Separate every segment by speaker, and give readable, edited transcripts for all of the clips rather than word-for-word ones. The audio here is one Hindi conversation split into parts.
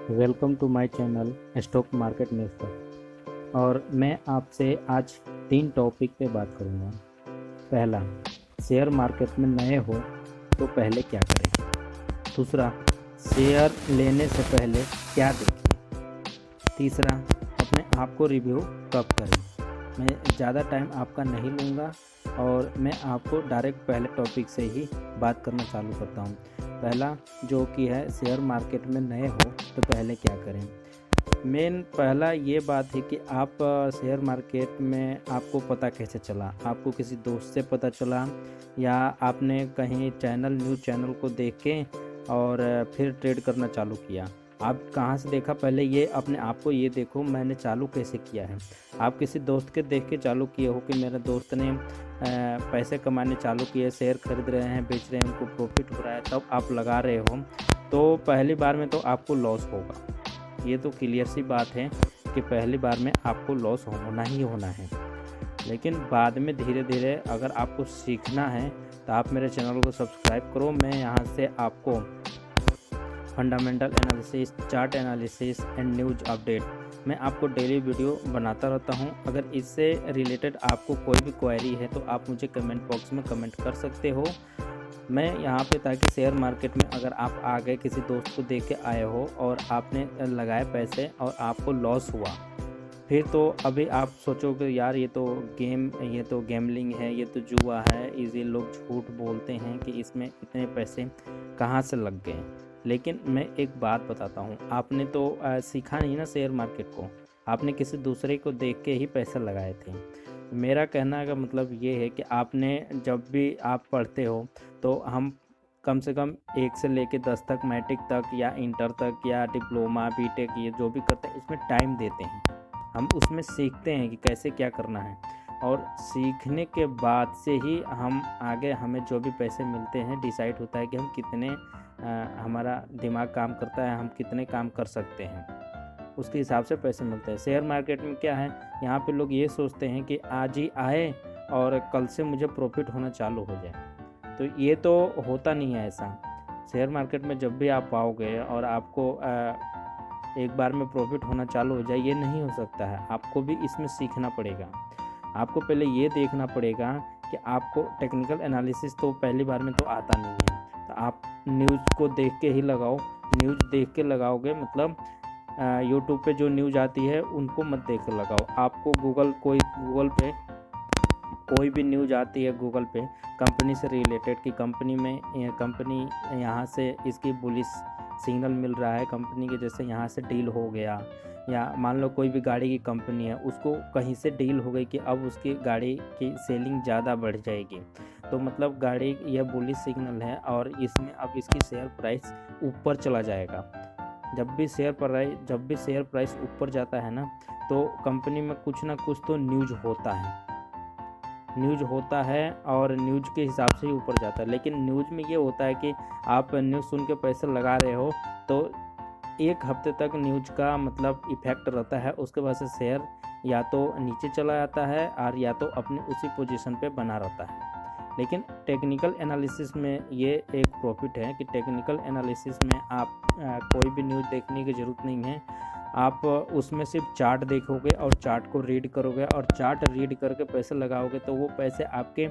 Speaker 1: Welcome to my channel stock market mister. और मैं आपसे आज 3 टॉपिक पे बात करूंगा। पहला, शेयर मार्केट में नए हो तो पहले क्या करें। दूसरा, शेयर लेने से पहले क्या देखें। तीसरा, अपने आप को रिव्यू कब करें। मैं ज़्यादा टाइम आपका नहीं लूँगा और मैं आपको डायरेक्ट पहले टॉपिक से ही बात करना चालू करता हूँ। पहला जो कि है, शेयर मार्केट में नए हो तो पहले क्या करें। मेन पहला ये बात है कि आप शेयर मार्केट में आपको पता कैसे चला। आपको किसी दोस्त से पता चला या आपने कहीं न्यूज़ चैनल को देख के और फिर ट्रेड करना चालू किया। आप कहाँ से देखा, पहले ये अपने आप को ये देखो मैंने चालू कैसे किया है। आप किसी दोस्त के देख के चालू किए हो कि मेरे दोस्त ने पैसे कमाने चालू किए, शेयर खरीद रहे हैं, बेच रहे हैं, उनको प्रॉफिट हो रहा है, तब आप लगा रहे हो, तो पहली बार में तो आपको लॉस होगा। ये तो क्लियर सी बात है कि पहली बार में आपको लॉस होना ही होना है। लेकिन बाद में धीरे धीरे अगर आपको सीखना है तो आप मेरे चैनल को सब्सक्राइब करो। मैं यहाँ से आपको fundamental analysis, chart analysis and news update मैं आपको डेली वीडियो बनाता रहता हूँ। अगर इससे रिलेटेड आपको कोई भी क्वेरी है तो आप मुझे कमेंट बॉक्स में कमेंट कर सकते हो। मैं यहाँ पे, ताकि शेयर मार्केट में अगर आप आ गए, किसी दोस्त को देख के आए हो और आपने लगाए पैसे और आपको लॉस हुआ, फिर तो अभी आप सोचोगे यार ये तो गैम्बलिंग है, ये तो जुआ है, इसे लोग झूठ बोलते हैं कि इसमें इतने पैसे कहाँ से लग गए। लेकिन मैं एक बात बताता हूँ, आपने तो सीखा नहीं ना शेयर मार्केट को, आपने किसी दूसरे को देख के ही पैसे लगाए थे। मेरा कहना का मतलब ये है कि आपने जब भी आप पढ़ते हो तो हम कम से कम 1 से लेके 10 तक, मैट्रिक तक या इंटर तक या डिप्लोमा बीटेक, ये जो भी करते हैं इसमें टाइम देते हैं। हम उसमें सीखते हैं कि कैसे क्या करना है, और सीखने के बाद से ही हम आगे, हमें जो भी पैसे मिलते हैं डिसाइड होता है कि हम कितने हमारा दिमाग काम करता है, हम कितने काम कर सकते हैं, उसके हिसाब से पैसे मिलते हैं। शेयर मार्केट में क्या है, यहाँ पे लोग ये सोचते हैं कि आज ही आए और कल से मुझे प्रॉफिट होना चालू हो जाए, तो ये तो होता नहीं है ऐसा। शेयर मार्केट में जब भी आप पाओगे और आपको एक बार में प्रॉफिट होना चालू हो जाए, ये नहीं हो सकता है। आपको भी इसमें सीखना पड़ेगा। आपको पहले ये देखना पड़ेगा कि आपको टेक्निकल एनालिसिस तो पहली बार में तो आता नहीं है, तो आप न्यूज़ को देख के ही लगाओ। न्यूज़ देख के लगाओगे मतलब यूट्यूब पे जो न्यूज़ आती है उनको मत देख कर लगाओ। आपको गूगल पे कोई भी न्यूज़ आती है गूगल पे कंपनी से रिलेटेड, कि कंपनी यहाँ से इसकी बुलिश सिग्नल मिल रहा है, कंपनी के जैसे यहाँ से डील हो गया, या मान लो कोई भी गाड़ी की कंपनी है, उसको कहीं से डील हो गई कि अब उसकी गाड़ी की सेलिंग ज़्यादा बढ़ जाएगी, तो मतलब गाड़ी यह बुलिश सिग्नल है और इसमें अब इसकी शेयर प्राइस ऊपर चला जाएगा। जब भी शेयर प्राइस ऊपर जाता है ना, तो कंपनी में कुछ ना कुछ तो न्यूज़ होता है और न्यूज़ के हिसाब से ही ऊपर जाता है। लेकिन न्यूज़ में ये होता है कि आप न्यूज़ सुन के पैसे लगा रहे हो तो 1 हफ्ते तक न्यूज़ का मतलब इफ़ेक्ट रहता है, उसके बाद से शेयर या तो नीचे चला जाता है और या तो अपने उसी पोजीशन पे बना रहता है। लेकिन टेक्निकल एनालिसिस में ये एक प्रॉफिट है कि टेक्निकल एनालिसिस में आप कोई भी न्यूज़ देखने की ज़रूरत नहीं है। आप उसमें सिर्फ चार्ट देखोगे और चार्ट को रीड करोगे और चार्ट रीड करके पैसे लगाओगे, तो वो पैसे आपके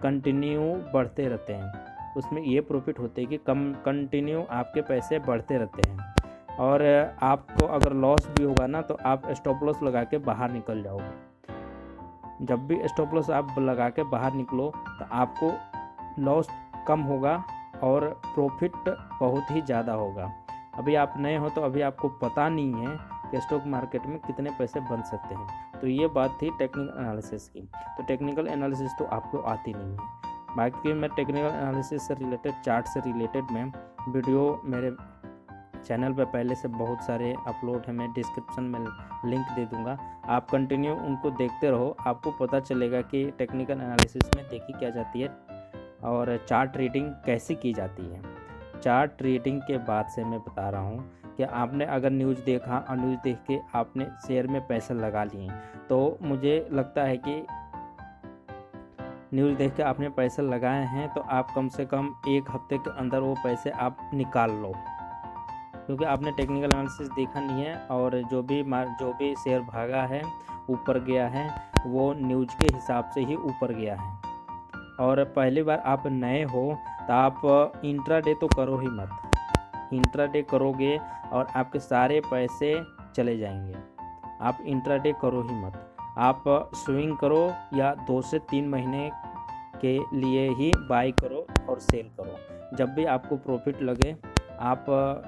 Speaker 1: कंटिन्यू बढ़ते रहते हैं। उसमें ये प्रॉफिट होते हैं कि कंटिन्यू आपके पैसे बढ़ते रहते हैं। और आपको अगर लॉस भी होगा ना, तो आप स्टॉप लॉस लगा के बाहर निकल जाओगे। जब भी स्टॉप लॉस आप लगा के बाहर निकलो तो आपको लॉस कम होगा और प्रॉफिट बहुत ही ज़्यादा होगा। अभी आप नए हो तो अभी आपको पता नहीं है कि स्टॉक मार्केट में कितने पैसे बन सकते हैं। तो ये बात थी टेक्निकल एनालिसिस की। तो टेक्निकल एनालिसिस तो आपको आती नहीं है। बाकी मैं टेक्निकल एनालिसिस से रिलेटेड, चार्ट से रिलेटेड में वीडियो मेरे चैनल पर पहले से बहुत सारे अपलोड है, मैं डिस्क्रिप्शन में लिंक दे दूंगा। आप कंटिन्यू उनको देखते रहो, आपको पता चलेगा कि टेक्निकल एनालिसिस में देखी क्या जाती है और चार्ट रीडिंग कैसे की जाती है। चार्ट रीडिंग के बाद से मैं बता रहा हूँ कि आपने अगर न्यूज़ देखा और न्यूज़ देख के आपने शेयर में पैसे लगा लिए, तो मुझे लगता है कि न्यूज़ देख के आपने पैसे लगाए हैं तो आप कम से कम 1 हफ्ते के अंदर वो पैसे आप निकाल लो। क्योंकि आपने टेक्निकल एनालिसिस देखा नहीं है, और जो भी शेयर भागा है, ऊपर गया है, वो न्यूज़ के हिसाब से ही ऊपर गया है। और पहली बार आप नए हो तो आप इंट्राडे तो करो ही मत। इंट्राडे करोगे और आपके सारे पैसे चले जाएंगे। आप इंट्राडे करो ही मत। आप स्विंग करो या 2 से 3 महीने के लिए ही बाई करो और सेल करो। जब भी आपको प्रॉफिट लगे, आप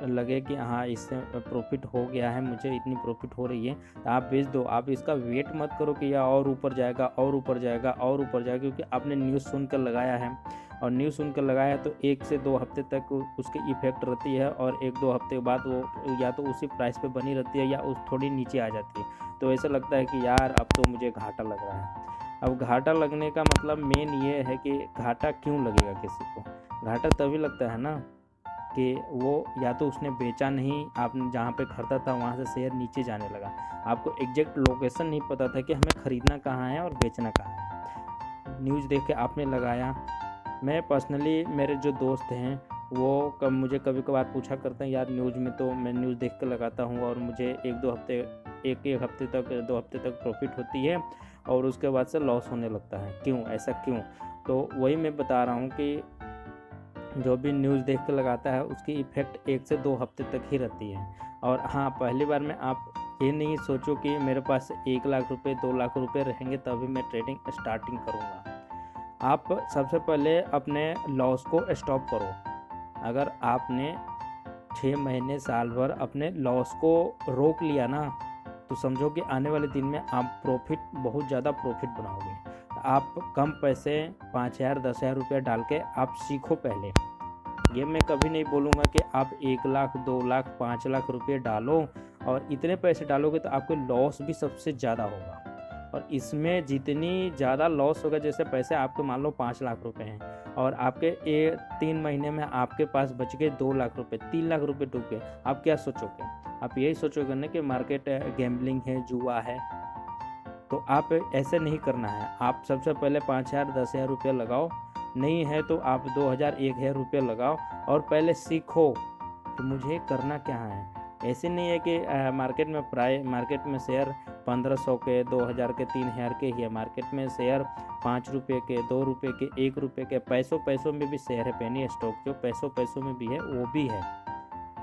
Speaker 1: लगे कि हाँ इससे प्रॉफिट हो गया है, मुझे इतनी प्रॉफिट हो रही है, तो आप बेच दो। आप इसका वेट मत करो कि यह और ऊपर जाएगा और ऊपर जाएगा और ऊपर जाएगा, क्योंकि आपने न्यूज़ सुनकर लगाया है, और न्यूज़ सुनकर लगाया है तो 1 से 2 हफ्ते तक उसकी इफ़ेक्ट रहती है, और 1-2 हफ्ते के बाद वो या तो उसी प्राइस पे बनी रहती है या उस थोड़ी नीचे आ जाती है। तो ऐसा लगता है कि यार अब तो मुझे घाटा लग रहा है। अब घाटा लगने का मतलब मेन ये है कि घाटा क्यों लगेगा किसी को। घाटा तभी लगता है ना कि वो या तो उसने बेचा नहीं, आपने जहाँ पे खरीदा था वहाँ से शेयर नीचे जाने लगा, आपको एग्जैक्ट लोकेशन नहीं पता था कि हमें ख़रीदना कहाँ है और बेचना कहाँ है। न्यूज़ देख के आपने लगाया। मैं पर्सनली, मेरे जो दोस्त हैं वो मुझे कभी कभार पूछा करते हैं, यार न्यूज़ में तो मैं न्यूज़ देख के लगाता हूँ और मुझे एक हफ्ते तक 2 हफ्ते तक प्रॉफिट होती है और उसके बाद से लॉस होने लगता है, क्यों, ऐसा क्यों? तो वही मैं बता रहा हूँ कि जो भी न्यूज़ देख के लगाता है उसकी इफ़ेक्ट 1 से 2 हफ्ते तक ही रहती है। और हाँ, पहली बार में आप ये नहीं सोचो कि मेरे पास 1 लाख रुपए 2 लाख रुपए रहेंगे तभी मैं ट्रेडिंग स्टार्टिंग करूँगा। आप सबसे पहले अपने लॉस को स्टॉप करो। अगर आपने 6 महीने साल भर अपने लॉस को रोक लिया ना, तो समझो कि आने वाले दिन में आप बहुत ज़्यादा प्रॉफिट बनाओगे। आप कम पैसे 5,000 10,000 रुपये डाल के आप सीखो पहले। ये मैं कभी नहीं बोलूँगा कि आप 1 लाख 2 लाख 5 लाख रुपये डालो, और इतने पैसे डालोगे तो आपको लॉस भी सबसे ज़्यादा होगा। और इसमें जितनी ज़्यादा लॉस होगा, जैसे पैसे आपके मान लो 5 लाख रुपए हैं और आपके 3 महीने में आपके पास बच गए 2 लाख रुपए, 3 लाख रुपए डूब गए, आप क्या सोचोगे? आप यही सोचोगे ना कि मार्केट गैम्बलिंग है, जुआ है। तो आप ऐसे नहीं करना है। आप सबसे पहले 5,000 10,000 रुपये लगाओ, नहीं है तो आप 2,000 1,000 रुपये लगाओ और पहले सीखो कि मुझे करना क्या है। ऐसे नहीं है कि मार्केट में शेयर 1500 के, 2,000 के, 3,000 के ही है। मार्केट में शेयर 5 रुपये के, 2 रुपये के, 1 रुपये के, पैसों में भी शेयर है। पेनी स्टॉक जो पैसों में भी है वो भी है।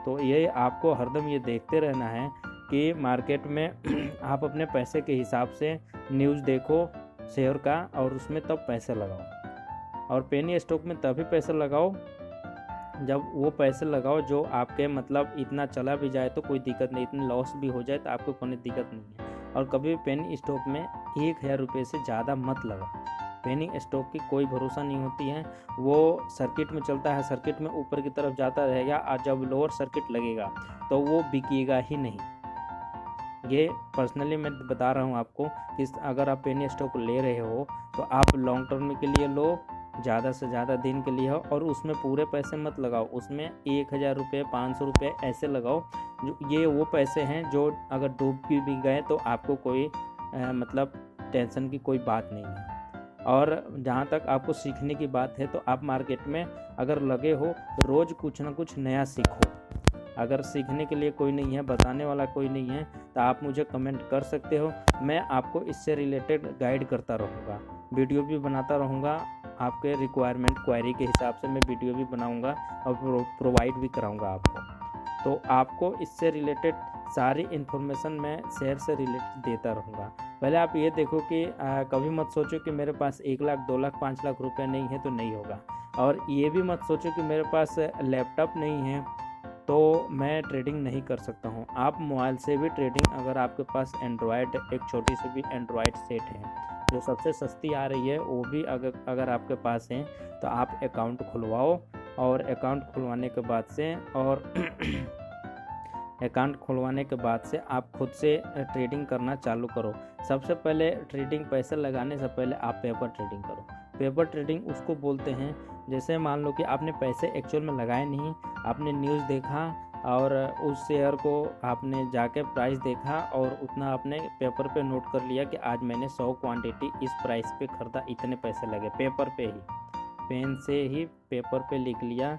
Speaker 1: तो ये आपको हरदम ये देखते रहना है कि मार्केट में आप अपने पैसे के हिसाब से न्यूज़ देखो शेयर का, और उसमें तब पैसे लगाओ। और पेनी स्टॉक में तभी पैसे लगाओ जब वो पैसे लगाओ जो आपके मतलब इतना चला भी जाए तो कोई दिक्कत नहीं, इतनी लॉस भी हो जाए तो आपको कोई दिक्कत नहीं है। और कभी पेनी स्टॉक में 1,000 रुपये से ज़्यादा मत लगाओ। पेनी स्टॉक की कोई भरोसा नहीं होती है। वो सर्किट में चलता है, सर्किट में ऊपर की तरफ जाता रहेगा, और जब लोअर सर्किट लगेगा तो वो बिकेगा ही नहीं। ये पर्सनली मैं बता रहा हूँ आपको कि अगर आप पेनी स्टॉक ले रहे हो तो आप लॉन्ग टर्म के लिए लो, ज़्यादा से ज़्यादा दिन के लिए हो, और उसमें पूरे पैसे मत लगाओ। उसमें 1,000 रुपये 500 रुपये ऐसे लगाओ। ये वो पैसे हैं जो अगर डूब भी गए तो आपको कोई मतलब टेंशन की कोई बात नहीं है। और जहाँ तक आपको सीखने की बात है, तो आप मार्केट में अगर लगे हो रोज़ कुछ ना कुछ नया सीखो। अगर सीखने के लिए कोई नहीं है, बताने वाला कोई नहीं है, तो आप मुझे कमेंट कर सकते हो। मैं आपको इससे रिलेटेड गाइड करता रहूँगा, वीडियो भी बनाता रहूँगा। आपके रिक्वायरमेंट क्वेरी के हिसाब से मैं वीडियो भी बनाऊँगा और प्रोवाइड भी कराऊँगा आपको। तो आपको इससे रिलेटेड सारी इन्फॉर्मेशन मैं शेयर से रिलेटेड देता रहूँगा। पहले आप ये देखो कि कभी मत सोचो कि मेरे पास 1 लाख 2 लाख 5 लाख रुपए नहीं है तो नहीं होगा। और ये भी मत सोचो कि मेरे पास लैपटॉप नहीं है तो मैं ट्रेडिंग नहीं कर सकता हूँ। आप मोबाइल से भी ट्रेडिंग, अगर आपके पास एंड्रॉयड, एक छोटी सी भी एंड्रॉयड सेट है जो सबसे सस्ती आ रही है, वो भी अगर आपके पास है तो आप अकाउंट खुलवाओ। और अकाउंट खुलवाने के बाद से अकाउंट खुलवाने के बाद से आप खुद से ट्रेडिंग करना चालू करो। सबसे पहले ट्रेडिंग, पैसे लगाने से पहले आप पेपर ट्रेडिंग करो। पेपर ट्रेडिंग उसको बोलते हैं, जैसे मान लो कि आपने पैसे एक्चुअल में लगाए नहीं, आपने न्यूज़ देखा और उस शेयर को आपने जाके प्राइस देखा और उतना आपने पेपर पे नोट कर लिया कि आज मैंने 100 क्वांटिटी इस प्राइस पे ख़रीदा, इतने पैसे लगे। पेपर पे ही, पेन से ही पेपर पे लिख लिया,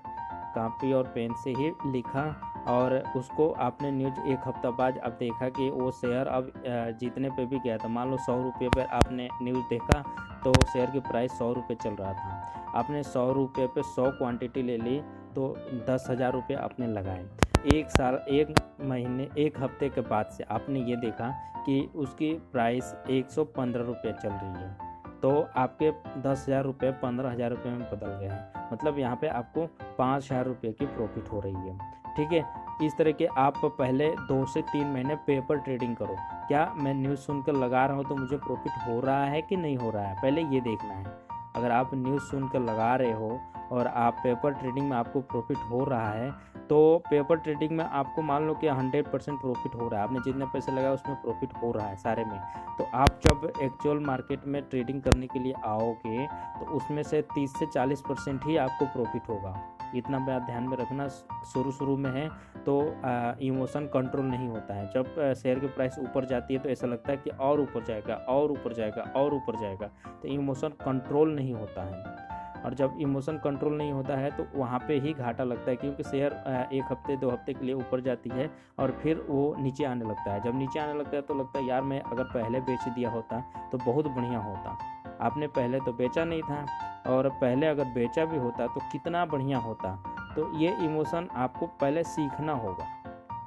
Speaker 1: कॉपी और पेन से ही लिखा और उसको आपने न्यूज़ एक हफ्ता बाद अब देखा कि वो शेयर अब जीतने पे भी गया था। मान लो 100 रुपये पर आपने न्यूज़ देखा तो शेयर की प्राइस 100 रुपये चल रहा था। आपने 100 रुपये पे 100 क्वांटिटी ले ली तो 10,000 रुपये आपने लगाए। एक साल, एक महीने, एक हफ्ते के बाद से आपने ये देखा कि उसकी प्राइस 115 रुपये चल रही है। तो आपके 10,000 रुपये 15,000 रुपये में बदल गए हैं। मतलब यहाँ पे आपको 5,000 रुपये की प्रॉफिट हो रही है। ठीक है, इस तरह के आप पहले 2 से 3 महीने पेपर ट्रेडिंग करो। क्या मैं न्यूज़ सुनकर लगा रहा हूँ तो मुझे प्रॉफिट हो रहा है कि नहीं हो रहा है, पहले ये देखना है। अगर आप न्यूज़ सुनकर लगा रहे हो और आप पेपर ट्रेडिंग में आपको प्रॉफिट हो रहा है, तो पेपर ट्रेडिंग में आपको मान लो कि 100% प्रॉफिट हो रहा है, आपने जितने पैसे लगाए उसमें प्रॉफिट हो रहा है सारे में। तो आप जब एक्चुअल मार्केट में ट्रेडिंग करने के लिए आओगे तो उसमें से 30 से 40% ही आपको प्रॉफिट होगा। इतना बात ध्यान में रखना। शुरू में है तो इमोशन कंट्रोल नहीं होता है। जब शेयर की प्राइस ऊपर जाती है तो ऐसा लगता है कि और ऊपर जाएगा और ऊपर जाएगा और ऊपर जाएगा, तो इमोशन कंट्रोल नहीं होता है। और जब इमोशन कंट्रोल नहीं होता है तो वहाँ पे ही घाटा लगता है, क्योंकि शेयर 1 हफ्ते 2 हफ्ते के लिए ऊपर जाती है और फिर वो नीचे आने लगता है। जब नीचे आने लगता है तो लगता है यार मैं अगर पहले बेच दिया होता तो बहुत बढ़िया होता। आपने पहले तो बेचा नहीं था, और पहले अगर बेचा भी होता तो कितना बढ़िया होता। तो ये इमोशन आपको पहले सीखना होगा,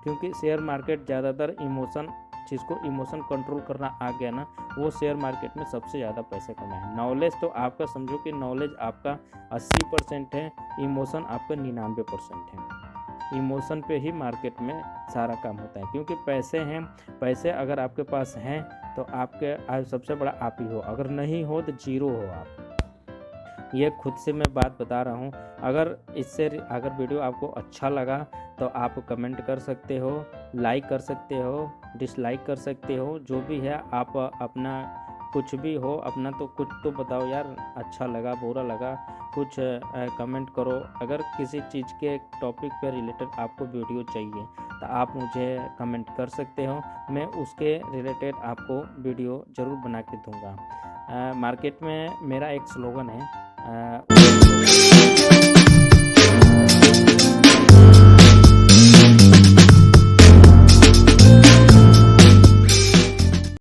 Speaker 1: क्योंकि शेयर मार्केट ज़्यादातर इमोशन, जिसको इमोशन कंट्रोल करना आ गया ना, वो शेयर मार्केट में सबसे ज़्यादा पैसे कमाए। नॉलेज तो आपका समझो कि नॉलेज आपका 80% है, इमोशन आपका 99% है। इमोशन पे ही मार्केट में सारा काम होता है, क्योंकि पैसे हैं, पैसे अगर आपके पास हैं तो आपके आज सबसे बड़ा आप ही हो, अगर नहीं हो तो जीरो हो आप। ये खुद से मैं बात बता रहा हूँ। अगर वीडियो आपको अच्छा लगा तो आप कमेंट कर सकते हो, लाइक कर सकते हो, डिसलाइक कर सकते हो, जो भी है आप अपना कुछ भी हो अपना, तो कुछ तो बताओ यार, अच्छा लगा बुरा लगा, कुछ कमेंट करो। अगर किसी चीज़ के टॉपिक पर रिलेटेड आपको वीडियो चाहिए तो आप मुझे कमेंट कर सकते हो, मैं उसके रिलेटेड आपको वीडियो ज़रूर बना के दूँगा। मार्केट में मेरा एक स्लोगन है,